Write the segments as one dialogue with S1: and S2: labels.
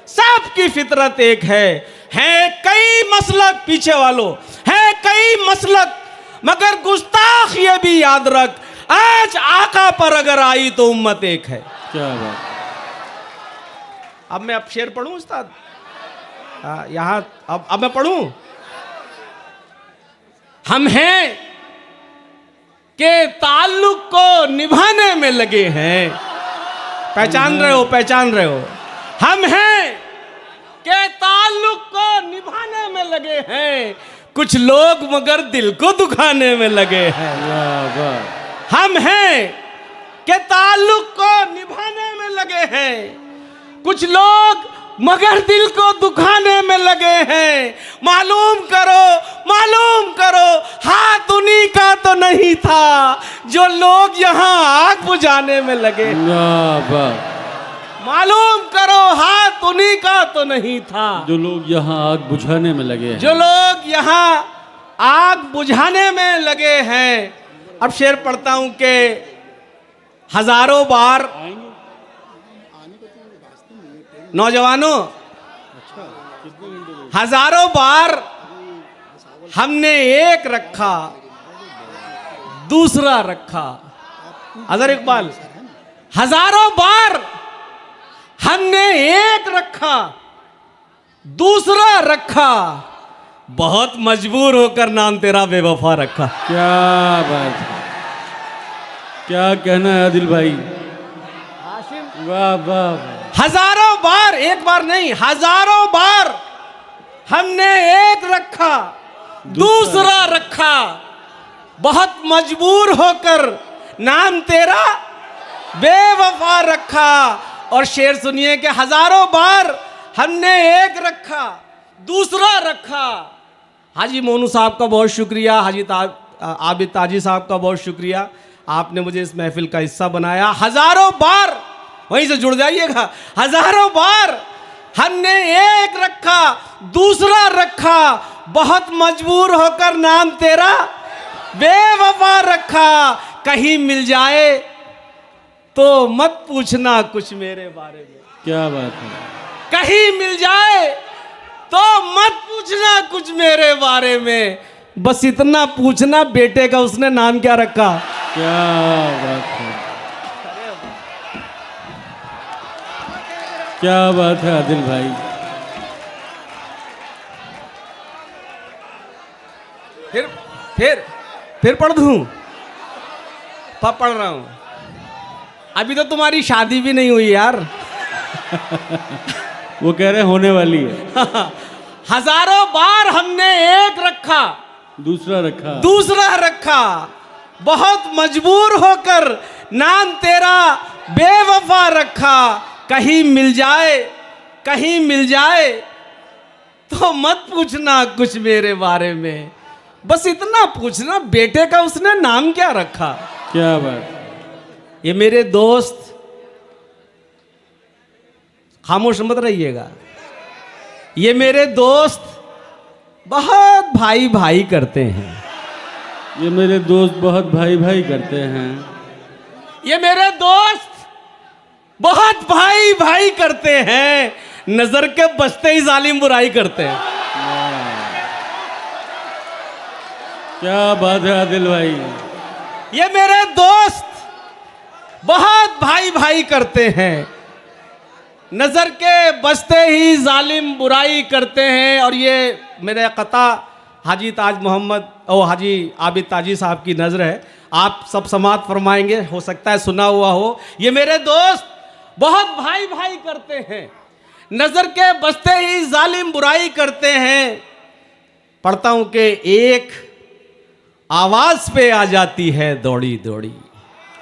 S1: सबकी फितरत एक है कई मसलक पीछे वालों, है कई मसलक, मगर गुस्ताख ये भी याद रख, आज आका पर अगर आई तो उम्मत एक है।
S2: क्या बात।
S1: अब मैं शेर पढ़ूं उस्ताद? यहां अब मैं पढ़ूं। हम हैं के ताल्लुक को निभाने में लगे हैं। पहचान रहे हो। हम हैं के ताल्लुक को निभाने में लगे हैं, कुछ लोग मगर दिल को दुखाने में लगे हैं। हम हैं के ताल्लुक को निभाने में लगे हैं, कुछ लोग मगर दिल को दुखाने में लगे हैं। मालूम करो हाथ उन्हीं का तो नहीं था जो लोग यहाँ आग बुझाने में लगे। मालूम करो हाथ उन्हीं का तो नहीं था
S2: जो लोग यहाँ आग बुझाने में लगे हैं।
S1: जो लोग यहाँ आग बुझाने में लगे हैं। अब शेर पढ़ता हूं कि हजारों बार नौजवानों, हजारों बार हमने एक रखा दूसरा रखा। अजहर इकबाल, हजारों बार हमने एक रखा दूसरा रखा, बहुत मजबूर होकर नाम तेरा बेवफा रखा।
S2: क्या बात है, क्या कहना है आदिल भाई। वाह वाह।
S1: हजारों बार, एक बार नहीं, हजारों बार हमने एक रखा दूसरा रखा, बहुत मजबूर होकर नाम तेरा बेवफा रखा। और शेर सुनिए कि हजारों बार हमने एक रखा दूसरा रखा। हाजी मोनू साहब का बहुत शुक्रिया, हाजी आबिद ताजी साहब का बहुत शुक्रिया, आपने मुझे इस महफिल का हिस्सा बनाया। हजारों बार, वहीं से जुड़ जाइएगा, हजारों बार हमने एक रखा दूसरा रखा, बहुत मजबूर होकर नाम तेरा बेवफा रखा। कहीं मिल जाए तो मत पूछना कुछ मेरे बारे में।
S2: क्या बात है।
S1: कहीं मिल जाए तो मत पूछना कुछ मेरे बारे में, बस इतना पूछना बेटे का उसने नाम क्या रखा।
S2: क्या बात है, क्या बात है आदिल भाई।
S1: फिर पढ़ दूं? पढ़ रहा हूं। अभी तो तुम्हारी शादी भी नहीं हुई यार।
S2: वो कह रहे होने वाली है।
S1: हजारों बार हमने एक रखा दूसरा रखा, बहुत मजबूर होकर नाम तेरा बेवफा रखा। कहीं मिल जाए तो मत पूछना कुछ मेरे बारे में, बस इतना पूछना बेटे का उसने नाम क्या रखा।
S2: क्या बात।
S1: ये मेरे दोस्त, खामोश मत रहिएगा, ये मेरे दोस्त बहुत भाई भाई करते हैं।
S2: ये मेरे दोस्त बहुत भाई भाई करते हैं।
S1: ये मेरे दोस्त बहुत भाई भाई करते हैं, नजर के बचते ही जालिम बुराई करते हैं।
S2: क्या बात है आदिल भाई।
S1: ये मेरे दोस्त बहुत भाई भाई करते हैं, नजर के बचते ही जालिम बुराई करते हैं। और ये मेरे कता हाजी ताज मोहम्मद और हाजी आबिद ताजी साहब की नज़र है, आप सब समात फरमाएंगे, हो सकता है सुना हुआ हो। ये मेरे दोस्त बहुत भाई भाई करते हैं, नजर के बचते ही जालिम बुराई करते हैं। पढ़ता हूं कि एक आवाज पे आ जाती है दौड़ी दौड़ी,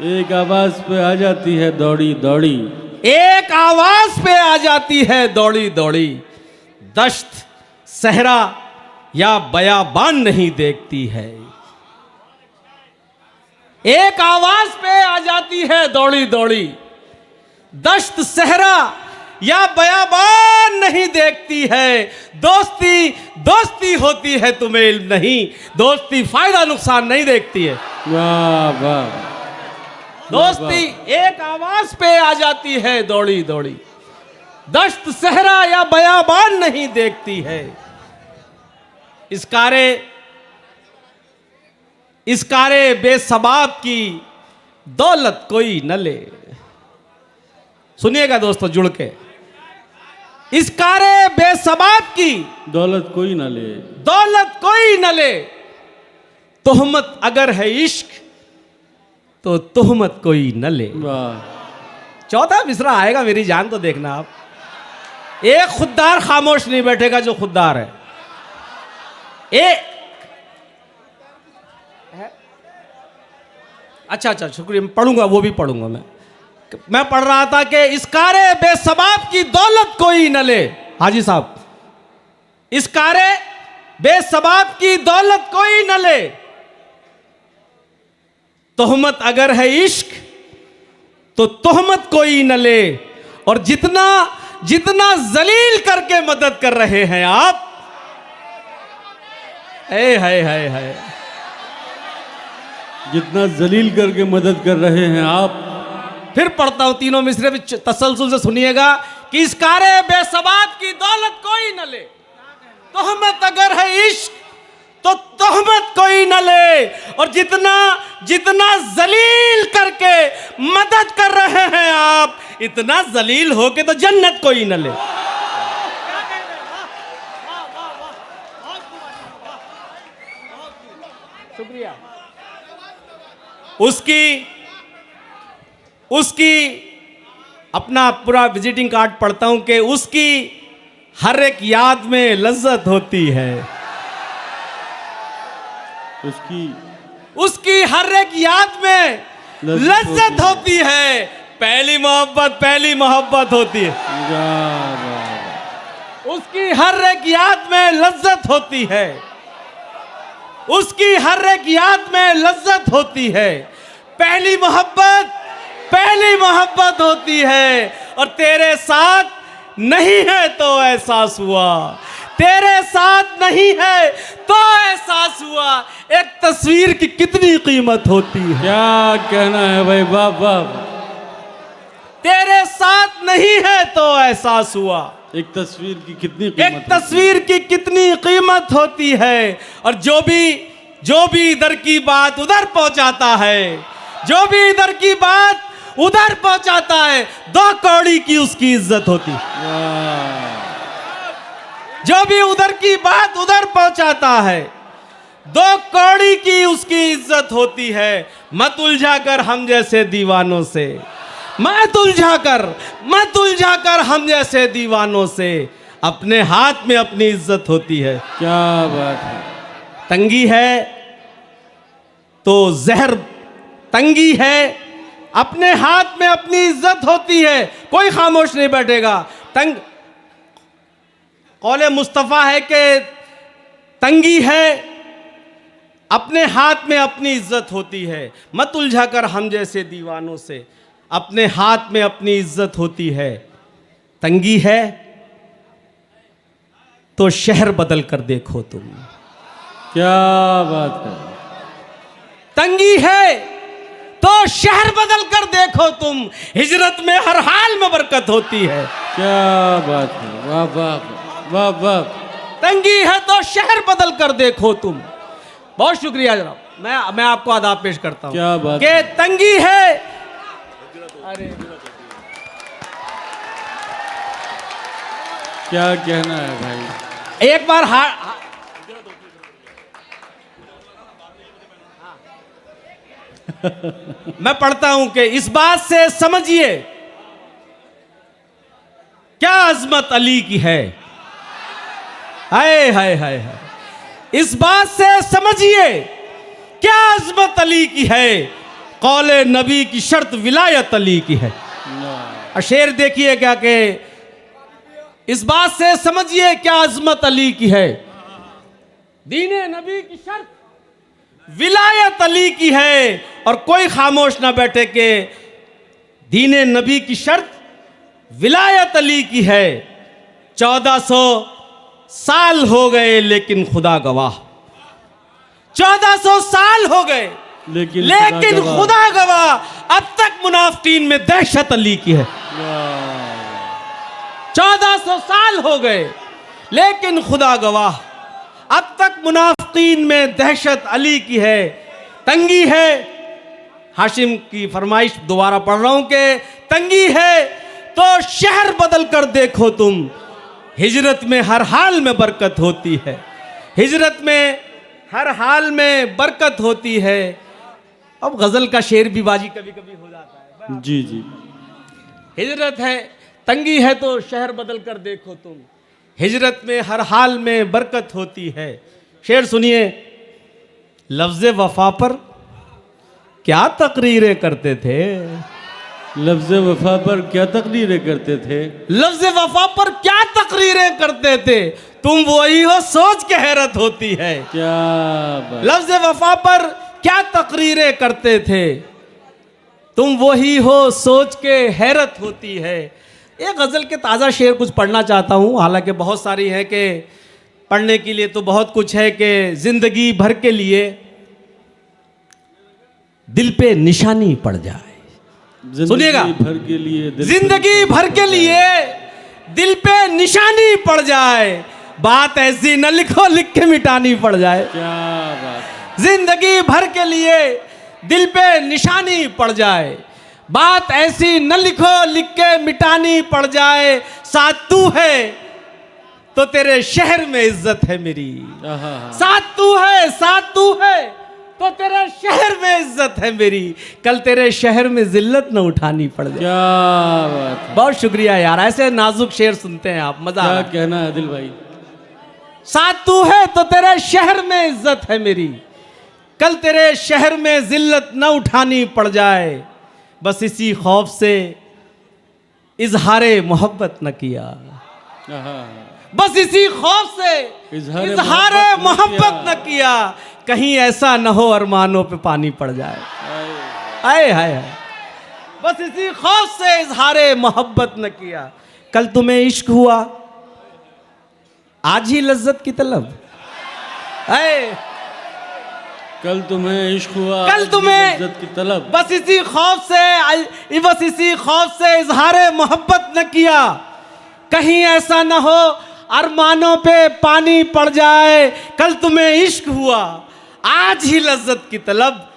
S2: एक आवाज पे आ जाती है दौड़ी दौड़ी,
S1: एक आवाज पे आ जाती है दौड़ी दौड़ी, दश्त सहरा या बयाबान नहीं देखती है। एक आवाज पे आ जाती है दौड़ी दौड़ी, दश्त सहरा या बयाबान नहीं देखती है। दोस्ती दोस्ती होती है तुम्हें इल्म नहीं, दोस्ती फायदा नुकसान नहीं देखती है।
S2: वाह वाह।
S1: दोस्ती एक आवाज पे आ जाती है दौड़ी दौड़ी, दश्त सहरा या बयाबान नहीं देखती है। इस कारे बेसबाब की दौलत कोई न ले। सुनिएगा दोस्तों जुड़ के, इस कारे बेसबाब की
S2: दौलत कोई ना ले,
S1: दौलत कोई न ले। तोहमत अगर है इश्क तो तोहमत कोई न ले।
S2: वाह।
S1: चौथा मिसरा आएगा मेरी जान, तो देखना आप, एक खुददार खामोश नहीं बैठेगा जो खुददार है। अच्छा शुक्रिया, मैं पढ़ूंगा, वो भी पढ़ूंगा। मैं पढ़ रहा था कि इस कारे बेसबाब की दौलत कोई न ले। हाजी साहब, इस कारे बेसबाब की दौलत कोई न ले। तोहमत अगर है इश्क तो तोहमत कोई न ले। और जितना जितना जलील करके मदद कर रहे हैं आप, है
S2: जितना जलील करके मदद कर रहे हैं आप।
S1: फिर पढ़ता हूं तीनों मिसरे भी तसलसल से सुनिएगा कि इस कारे बेसबाब की दौलत कोई न ले। तोहमत अगर है इश्क तो तोहमत कोई न ले। और जितना जितना जलील करके मदद कर रहे हैं आप, इतना जलील होके तो जन्नत कोई न ले। शुक्रिया। उसकी अपना पूरा विजिटिंग कार्ड पढ़ता हूं कि उसकी हर एक याद में लज्जत होती है। उसकी हर एक याद में लज्जत होती है। पहली मोहब्बत होती है। उसकी हर एक याद में लज्जत होती है। उसकी हर एक याद में लज्जत होती है। पहली मोहब्बत होती है। और तेरे साथ नहीं है तो एहसास हुआ, तेरे साथ नहीं है तो एहसास हुआ। एक तस्वीर की कितनी कीमत होती है।
S2: क्या कहना है भाई, वाह वाह।
S1: तेरे साथ नहीं है तो एहसास हुआ।
S2: एक तस्वीर की कितनी
S1: कीमत होती है। और जो भी इधर की बात उधर पहुंचाता है, जो भी इधर की बात उधर पहुंचाता है, 2 कौड़ी की उसकी इज्जत होती है। जो भी उधर की बात उधर पहुंचाता है, 2 कौड़ी की उसकी इज्जत होती है। मत उलझा कर हम जैसे दीवानों से, मत उलझा कर हम जैसे दीवानों से। अपने हाथ में अपनी इज्जत होती है।
S2: क्या बात है।
S1: तंगी है तो जहर, तंगी है, अपने हाथ में अपनी इज्जत होती है। कोई खामोश नहीं बैठेगा। कौले मुस्तफा है कि तंगी है, अपने हाथ में अपनी इज्जत होती है। मत उलझा कर हम जैसे दीवानों से, अपने हाथ में अपनी इज्जत होती है। तंगी है तो शहर बदल कर देखो तुम।
S2: क्या बात है।
S1: तंगी है तो शहर बदल कर देखो तुम। हिजरत में हर हाल में बरकत होती है।
S2: क्या बात है, वाह वाह वाह वाह।
S1: तंगी है तो शहर बदल कर देखो तुम। बहुत शुक्रिया जनाब। मैं आपको आदाब पेश करता हूं।
S2: क्या बात
S1: कि तंगी है। अरे
S2: क्या कहना है भाई।
S1: एक बार मैं पढ़ता हूं कि इस बात से समझिए क्या अजमत अली की है। हाय हाय हाय हाय। इस बात से समझिए क्या अजमत अली की है। कौले नबी की शर्त विलायत अली की है। शेर देखिए क्या कि इस बात से समझिए क्या अजमत अली की है। दीने नबी की शर्त विलायत अली की है। और कोई खामोश ना बैठे कि दीने नबी की शर्त विलायत अली की है। 1400 साल हो गए लेकिन खुदा गवाह, 1400 साल हो गए लेकिन खुदा गवाह, अब तक मुनाफिकीन में दहशत अली की है। 1400 साल हो गए, लेकिन खुदा गवाह अब तक मुनाफिकीन में दहशत अली की है, तंगी है। हाशिम की फरमाइश दोबारा पढ़ रहा हूं कि तंगी है तो शहर बदल कर देखो तुम, हिजरत में हर हाल में बरकत होती है, हिजरत में हर हाल में बरकत होती है। अब गजल का शेर भी बाजी कभी कभी हो जाता है।
S2: जी जी।
S1: हिजरत है, तंगी है तो शहर बदल कर देखो तुम, हिजरत में हर हाल में बरकत होती है। शेर सुनिए। लफ्ज़ वफा पर क्या तकरीरें करते थे,
S2: लफ्ज़ वफा पर क्या तकरीरें करते थे,
S1: लफ्ज़ वफा पर क्या तकरीरें करते थे, तुम वही हो सोच के हैरत होती है।
S2: क्या बात।
S1: लफ्ज़ वफा पर क्या तकरीरें करते थे, तुम वही हो सोच के हैरत होती है। एक गज़ल के ताज़ा शेर कुछ पढ़ना चाहता हूँ, हालांकि बहुत सारी है कि पढ़ने के लिए तो बहुत कुछ है कि ज़िंदगी भर के लिए दिल पे निशानी पड़ जाए। सुनिएगा,
S2: भर के लिए
S1: जिंदगी भर के लिए दिल पे निशानी पड़ जाए, बात ऐसी न लिखो लिख के मिटानी पड़ जाए।
S2: क्या बात।
S1: जिंदगी भर के लिए दिल पे निशानी पड़ जाए, बात ऐसी न लिखो लिख के मिटानी पड़ जाए। साथ तू है तो तेरे शहर में इज्जत है मेरी, साथ तू है, साथ तू है तो तेरे शहर में इज्जत है मेरी, कल तेरे शहर में जिल्लत न उठानी पड़ जाए।
S2: क्या बात है।
S1: बहुत शुक्रिया यार, ऐसे नाजुक शेर सुनते हैं आप, मजा
S2: क्या कहना है आदिल भाई।
S1: साथ तू है तो तेरे शहर में इज्जत है मेरी, कल तेरे शहर में जिल्लत न उठानी पड़ जाए। बस इसी खौफ से इजहारे मोहब्बत न किया, बस इसी खौफ से इजहारे मोहब्बत न किया, कहीं ऐसा न हो अरमानों पे पानी पड़ जाए। आए हाय हाय, बस इसी खौफ से इजहारे मोहब्बत न किया। कल तुम्हें इश्क हुआ, आज ही लज्जत की तलब। आए,
S2: कल तुम्हें इश्क हुआ,
S1: कल तुम्हें
S2: इज्जत की तलब।
S1: बस इसी खौफ से, बस इसी खौफ से इजहारे मोहब्बत न किया, कहीं ऐसा न हो अरमानों पे पानी पड़ जाए। कल तुम्हें इश्क हुआ, आज ही लज्जत की तलब,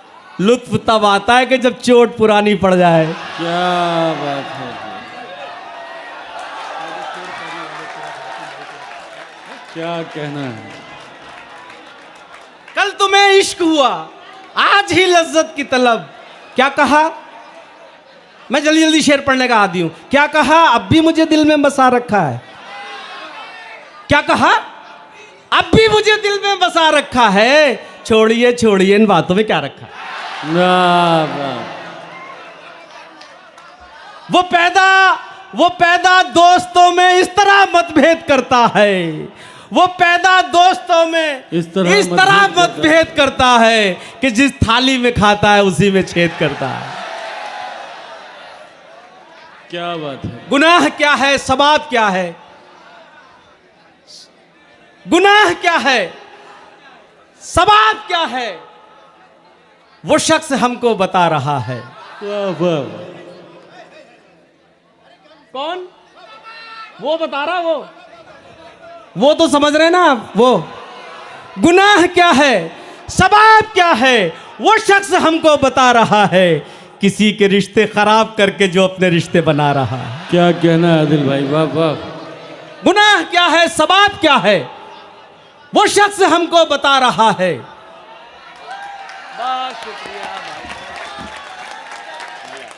S1: लुत्फ तब आता है कि जब चोट पुरानी पड़ जाए।
S2: क्या बात है। क्या कहना है।
S1: कल तुम्हें इश्क हुआ, आज ही लज्जत की तलब। क्या कहा, मैं जल्दी जल्दी शेर पढ़ने का आदी हूं। क्या कहा, अब भी मुझे दिल में बसा रखा है। क्या कहा, अब भी मुझे दिल में बसा रखा है। छोड़िए छोड़िए इन बातों में क्या रखा है। वो पैदा दोस्तों में इस तरह मतभेद करता है, वो पैदा दोस्तों में इस तरह मतभेद करता है कि जिस थाली में खाता है उसी में छेद करता है।
S2: क्या बात है।
S1: गुनाह क्या है, सवाब क्या है, गुनाह क्या है, सवाब क्या है, वो शख्स हमको बता रहा है। कौन, वो बता रहा, वो तो समझ रहे ना आप। वो गुनाह क्या है, सवाब क्या है, वो शख्स हमको बता रहा है, किसी के रिश्ते खराब करके जो अपने रिश्ते बना रहा है।
S2: क्या कहना है आदिल भाई, वाह वाह।
S1: गुनाह क्या है, सवाब क्या है, वो शख्स हमको बता रहा है। बहुत शुक्रिया भाई।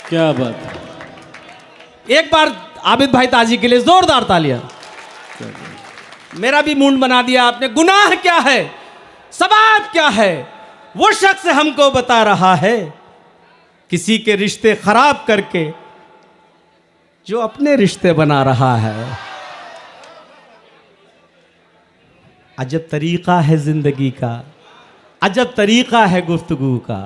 S2: क्या बात है।
S1: एक बार आबिद भाई ताजी के लिए जोरदार तालियां। मेरा भी मूड बना दिया आपने। गुनाह क्या है, सवाब क्या है, वो शख्स हमको बता रहा है, किसी के रिश्ते खराब करके जो अपने रिश्ते बना रहा है। अजब तरीका है जिंदगी का, अजब तरीका है गुफ्तगू का।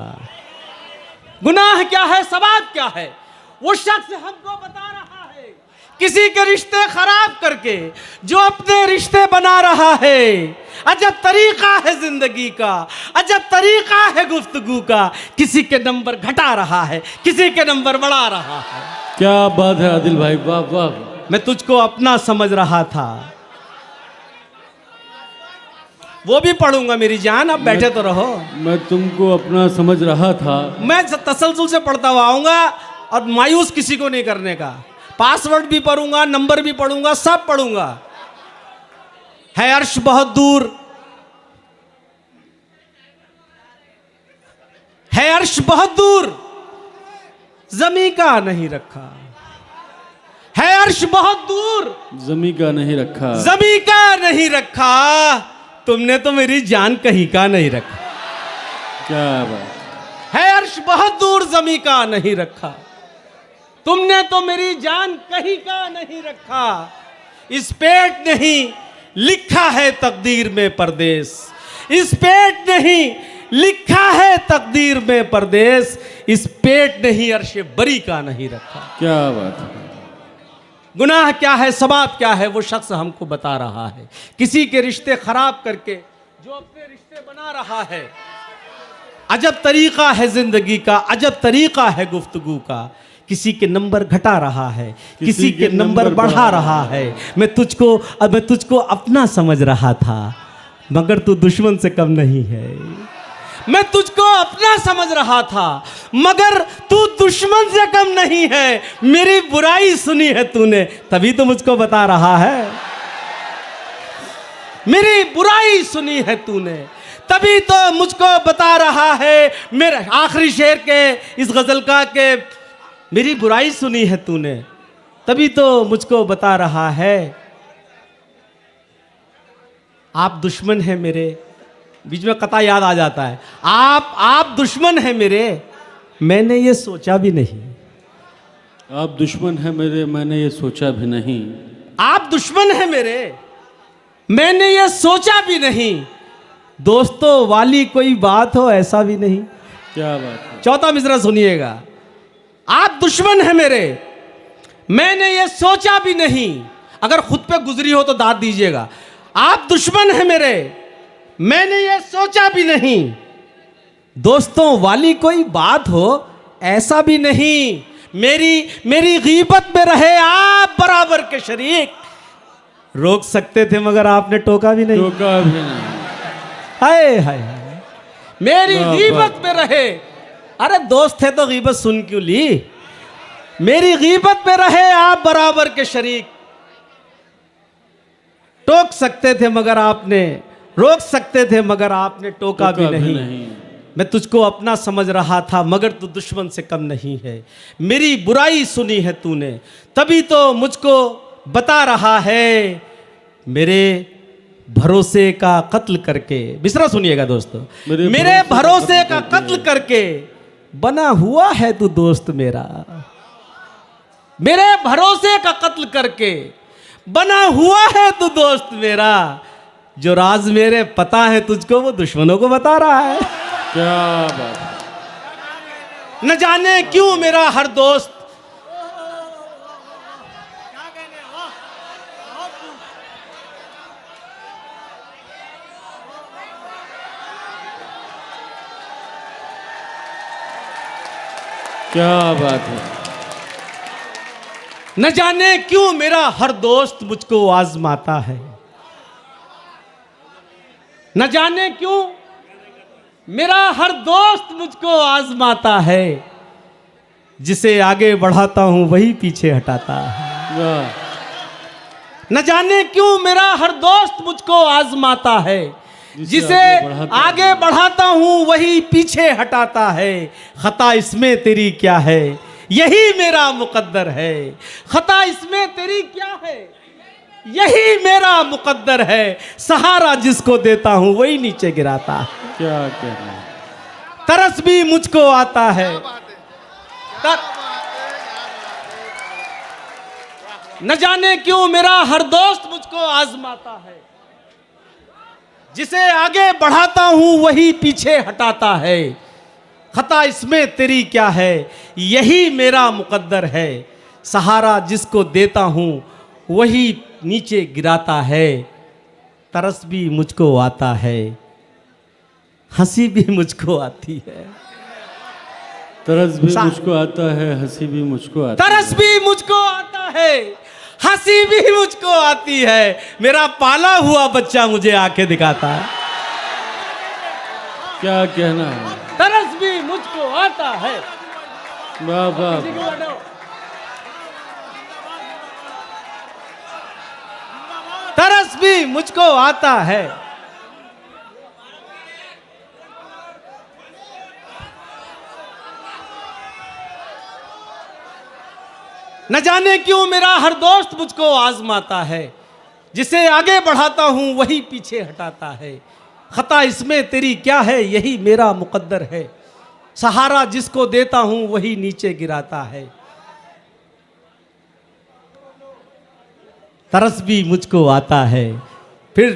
S1: गुनाह क्या है, सवाब क्या है, वो शख्स हमको बता रहा है, किसी के रिश्ते खराब करके जो अपने रिश्ते बना रहा है। अजब तरीका है जिंदगी का, अजब तरीका है गुफ्तगू का, किसी के नंबर घटा रहा है, किसी के नंबर बढ़ा रहा है।
S2: क्या बात है आदिल भाई, वाह वाह।
S1: मैं तुझको अपना समझ रहा था। वो भी पढ़ूंगा मेरी जान, अब बैठे तो रहो।
S2: मैं तुमको अपना समझ रहा था।
S1: मैं तसलसल से पढ़ता हुआ आऊंगा और मायूस किसी को नहीं करने का। पासवर्ड भी पढ़ूंगा, नंबर भी पढ़ूंगा, सब पढ़ूंगा। है अर्श बहुत दूर, है अर्श बहुत दूर, जमी का नहीं रखा। है अर्श बहुत दूर,
S2: जमी का नहीं रखा।
S1: जमी का नहीं रखा। तुमने तो मेरी जान कहीं का नहीं रखा।
S2: क्या बात।
S1: है अर्श बहुत दूर, जमी का नहीं रखा। तुमने तो मेरी जान कहीं का नहीं रखा। इस पेट नहीं लिखा है तकदीर में परदेश। इस पेट नहीं लिखा है तकदीर में परदेश। इस पेट नहीं अर्शे बरी का नहीं रखा।
S2: क्या बात है।
S1: गुनाह क्या है, सवाब क्या है, वो शख्स हमको बता रहा है। किसी के रिश्ते खराब करके जो अपने रिश्ते बना रहा है। अजब तरीका है जिंदगी का, अजब तरीका है गुफ्तगू का। किसी के नंबर घटा रहा है, किसी के नंबर बढ़ा रहा है। मैं तुझको अपना समझ रहा था, मगर तू दुश्मन से कम नहीं है। मैं तुझको अपना समझ रहा था, मगर तू दुश्मन से कम नहीं है। मेरी बुराई सुनी है तूने, तभी तो मुझको बता रहा है। मेरी बुराई सुनी है तूने, तभी तो मुझको बता रहा है। मेरे आखिरी शेर के इस गजल का के मेरी बुराई सुनी है तूने, तभी तो मुझको बता रहा है। आप दुश्मन हैं मेरे, बीच में कथा याद आ जाता है। आप दुश्मन हैं मेरे, मैंने ये सोचा भी नहीं।
S2: आप दुश्मन हैं मेरे, मैंने ये सोचा भी नहीं।
S1: आप दुश्मन हैं मेरे, मैंने ये सोचा भी नहीं। दोस्तों वाली कोई बात हो ऐसा भी नहीं।
S2: क्या बात है।
S1: चौथा मिसरा सुनिएगा। आप दुश्मन हैं मेरे, मैंने ये सोचा भी नहीं। अगर खुद पे गुजरी हो तो दाद दीजिएगा। आप दुश्मन हैं मेरे, मैंने ये सोचा भी नहीं। दोस्तों वाली कोई बात हो ऐसा भी नहीं। मेरी गीबत में रहे आप बराबर के शरीक। रोक सकते थे मगर आपने टोका भी नहीं।
S2: टोका भी नहीं।
S1: हाय हाय हाय। मेरी गीबत में रहे। अरे दोस्त है तो गीबत सुन क्यों ली। मेरी गीबत में रहे आप बराबर के शरीक। टोक सकते थे मगर आपने, रोक सकते थे मगर आपने टोका भी नहीं। मैं तुझको अपना समझ रहा था, मगर तू दुश्मन से कम नहीं है। मेरी बुराई सुनी है तूने, तभी तो मुझको बता रहा है। मेरे भरोसे का कत्ल करके, मिसरा सुनिएगा दोस्तों। मेरे भरोसे का कत्ल करके बना हुआ है तू दोस्त मेरा। मेरे भरोसे का कत्ल करके बना हुआ है तू दोस्त मेरा। जो राज मेरे पता है तुझको, वो दुश्मनों को बता रहा है।
S2: क्या बात।
S1: न जाने क्यों मेरा हर दोस्त
S2: क्या बात है।
S1: न जाने क्यों मेरा हर दोस्त मुझको आजमाता है। न जाने क्यों मेरा हर दोस्त मुझको आजमाता है। जिसे आगे बढ़ाता हूं वही पीछे हटाता है।
S2: वाह।
S1: न जाने क्यों मेरा हर दोस्त मुझको आजमाता है। जिसे आगे बढ़ाता हूं वही पीछे हटाता है। खता इसमें तेरी क्या है, यही मेरा मुकद्दर है। खता इसमें तेरी क्या है, यही मेरा मुकद्दर है। सहारा जिसको देता हूं वही नीचे गिराता है।
S2: क्या कहना।
S1: तरस भी मुझको आता है। न जाने क्यों मेरा हर दोस्त मुझको आजमाता है। जिसे आगे बढ़ाता हूं वही पीछे हटाता है। खता इसमें तेरी क्या है, यही मेरा मुकद्दर है। सहारा जिसको देता हूं वही नीचे गिराता है। तरस भी मुझको आता है, हंसी भी मुझको आती है।
S2: तरस भी मुझको आता है, हंसी भी मुझको आती है।
S1: तरस भी मुझको आता है, हंसी भी मुझको आती है, मेरा पाला हुआ बच्चा मुझे आंखें दिखाता है।
S2: क्या कहना है।
S1: तरस भी मुझको आता है।
S2: वाह वाह।
S1: तरस भी मुझको आता है। न जाने क्यों मेरा हर दोस्त मुझको आजमाता है, जिसे आगे बढ़ाता हूं वही पीछे हटाता है। खता इसमें तेरी क्या है, यही मेरा मुकद्दर है। सहारा जिसको देता हूं वही नीचे गिराता है। तरस भी मुझको आता है। फिर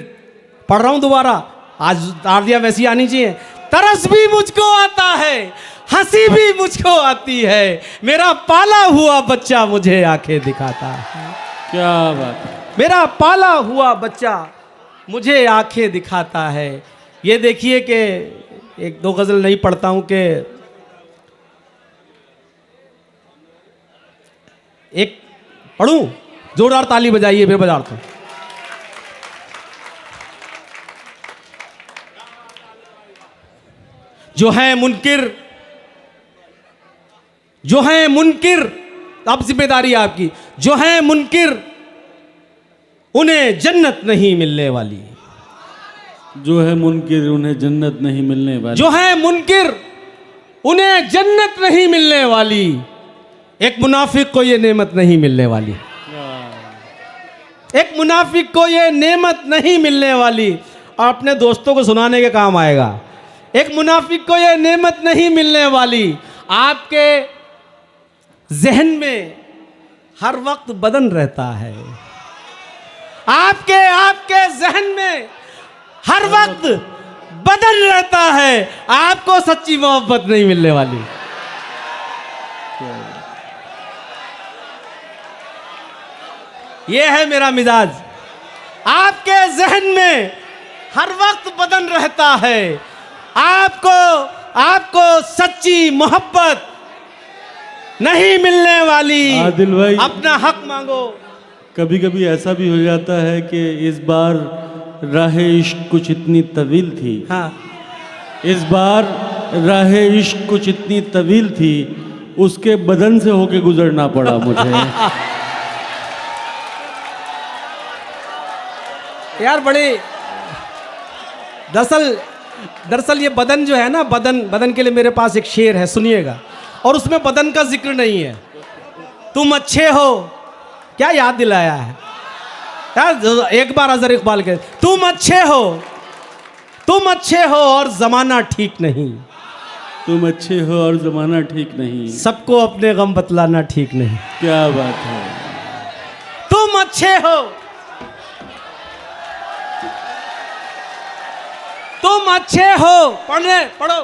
S1: पढ़ रहा हूं दोबारा, आज आरदिया वैसी आनी चाहिए। तरस भी मुझको आता है, हंसी भी मुझको आती है, मेरा पाला हुआ बच्चा मुझे आंखें दिखाता है।
S2: क्या बात है।
S1: मेरा पाला हुआ बच्चा मुझे आंखें दिखाता है। ये देखिए कि एक दो गजल नहीं पढ़ता हूं कि एक पढ़ूं, जोरदार ताली बजाइए, फिर बजाता हूं। जो है मुनकिर, जो है मुनकिर, अब जिम्मेदारी आपकी। जो है मुनकिर उन्हें जन्नत नहीं मिलने वाली।
S2: जो है मुनकिर उन्हें जन्नत नहीं मिलने वाली।
S1: जो है मुनकिर उन्हें जन्नत नहीं मिलने वाली। एक मुनाफिक को ये नेमत नहीं मिलने वाली। एक मुनाफिक को ये नेमत नहीं मिलने वाली। और अपने दोस्तों को सुनाने के काम आएगा। एक मुनाफिक को ये नेमत नहीं मिलने वाली। आपके जहन में हर वक्त बदन रहता है। आपके जहन में हर वक्त बदन रहता है। आपको सच्ची मोहब्बत नहीं मिलने वाली। यह है मेरा मिजाज। आपके जहन में हर वक्त बदन रहता है। आपको सच्ची मोहब्बत नहीं मिलने वाली।
S2: आदिल भाई,
S1: अपना हक मांगो।
S2: कभी कभी ऐसा भी हो जाता है कि इस बार राह इश्क कुछ इतनी तवील थी।
S1: हाँ,
S2: इस बार राह इश्क कुछ इतनी तवील थी, उसके बदन से होके गुजरना पड़ा मुझे।
S1: यार बड़े दरअसल ये बदन जो है ना, बदन के लिए मेरे पास एक शेर है, सुनिएगा। और उसमें बदन का जिक्र नहीं है। तुम अच्छे हो, क्या याद दिलाया है यार। एक बार अजहर इकबाल के, तुम अच्छे हो और जमाना ठीक नहीं।
S2: तुम अच्छे हो और जमाना ठीक नहीं।
S1: सबको अपने गम बतलाना ठीक नहीं।
S2: क्या बात है।
S1: तुम अच्छे हो, तुम अच्छे हो। पढ़ो।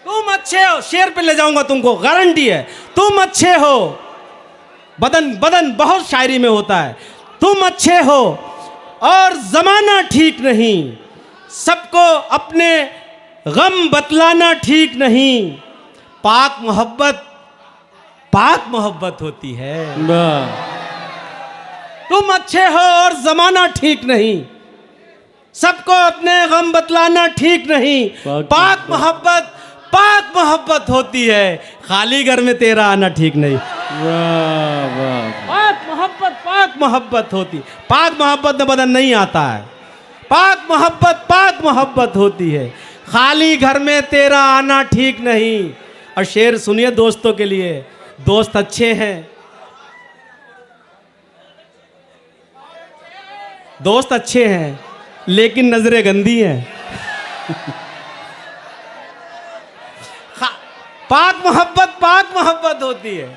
S1: तुम अच्छे हो, शेर पे ले जाऊंगा तुमको, गारंटी है। तुम अच्छे हो, बदन बहुत शायरी में होता है। तुम अच्छे हो और जमाना ठीक नहीं। सबको अपने गम बतलाना ठीक नहीं। पाक मोहब्बत होती है।
S2: वाह।
S1: तुम अच्छे हो और जमाना ठीक नहीं। सबको अपने गम बतलाना ठीक नहीं। पाक मोहब्बत होती है। खाली घर में तेरा आना ठीक नहीं।
S2: वाह वाह।
S1: पाक मोहब्बत होती। पाक मोहब्बत में बदन नहीं आता है। पाक मोहब्बत होती है। खाली घर में तेरा आना ठीक नहीं। और शेर सुनिए दोस्तों के लिए। दोस्त अच्छे हैं, दोस्त अच्छे हैं, लेकिन नजरें गंदी हैं। पाक मोहब्बत होती है।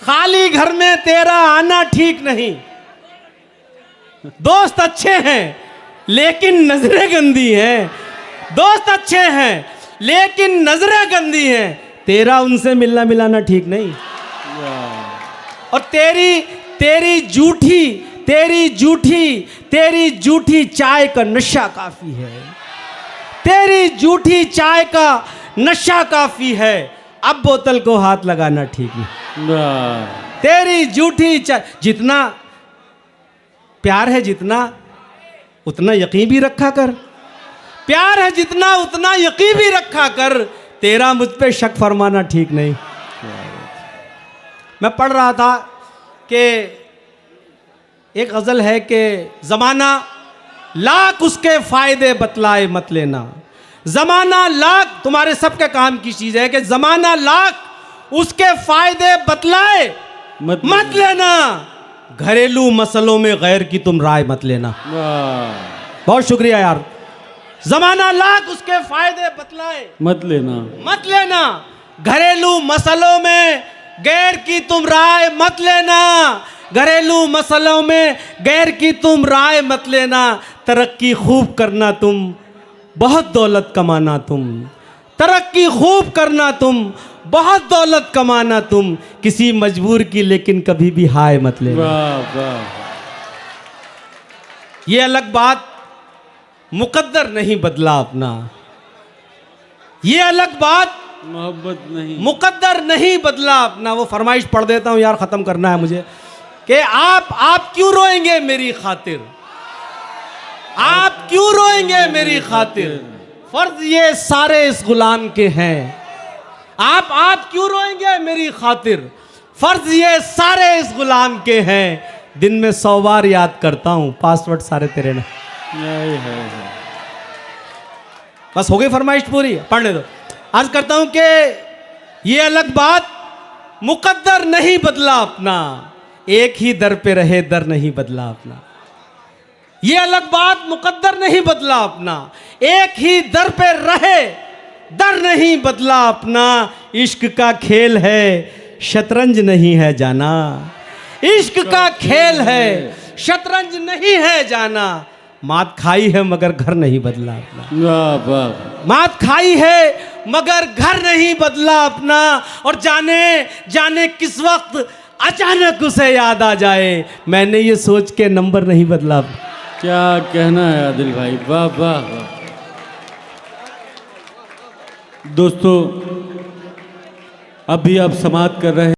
S1: खाली घर में तेरा आना ठीक नहीं। दोस्त अच्छे हैं लेकिन नजरें गंदी हैं। दोस्त अच्छे हैं लेकिन नजरें गंदी हैं। तेरा उनसे मिलना मिलाना ठीक नहीं। और तेरी झूठी चाय का नशा काफी है। तेरी झूठी चाय का नशा काफी है। अब बोतल को हाथ लगाना ठीक नहीं।
S2: वाह।
S1: तेरी झूठी चाय, प्यार है जितना उतना यकीन भी रखा कर, प्यार है जितना उतना यकीन भी रखा कर, तेरा मुझ पे शक फरमाना ठीक नहीं। मैं पढ़ रहा था कि एक गज़ल है कि ज़माना लाख उसके फ़ायदे बतलाए मत लेना। ज़माना लाख तुम्हारे सबके काम की चीज़ है कि ज़माना लाख उसके फ़ायदे बतलाए मत लेना। घरेलू मसलों में गैर की तुम राय मत लेना। बहुत शुक्रिया यार। ज़माना लाख उसके फ़ायदे बतलाए मत लेना। घरेलू मसलों में गैर की तुम राय मत लेना। घरेलू मसलों में गैर की तुम राय मत लेना। तरक्की खूब करना तुम, बहुत दौलत कमाना तुम। तरक्की खूब करना तुम, बहुत दौलत कमाना तुम। किसी मजबूर की लेकिन कभी भी हाय मत लेना। ये अलग बात मुकद्दर नहीं बदला अपना। ये अलग बात
S2: मोहब्बत नहीं,
S1: मुकद्दर नहीं बदला अपना। वो फरमाइश पढ़ देता हूँ यार, ख़त्म करना है मुझे कि आप क्यों रोएंगे मेरी खातिर, आप क्यों रोएंगे मेरी खातिर। फर्ज ये सारे इस गुलाम के हैं। आप क्यों रोएंगे मेरी खातिर। फर्ज ये सारे इस गुलाम के हैं। दिन में 100 बार याद करता हूँ, पासवर्ड सारे तेरे ने। बस हो गई फरमाइश पूरी, पढ़ने दो। अर्ज करता हूं कि ये अलग बात मुकद्दर नहीं बदला अपना। एक ही दर पे रहे दर नहीं बदला अपना। ये अलग बात मुकद्दर नहीं बदला अपना। एक ही दर पे रहे दर नहीं बदला अपना। इश्क का खेल है शतरंज नहीं है जाना। इश्क का खेल है शतरंज नहीं है जाना। मात खाई है मगर घर नहीं बदला अपना। मात खाई है मगर घर नहीं बदला अपना। और जाने किस वक्त अचानक उसे याद आ जाए, मैंने ये सोच के नंबर नहीं बदला।
S2: क्या कहना है आदिल भाई, वाह वाह। दोस्तों, अभी आप समाप्त कर रहे हैं।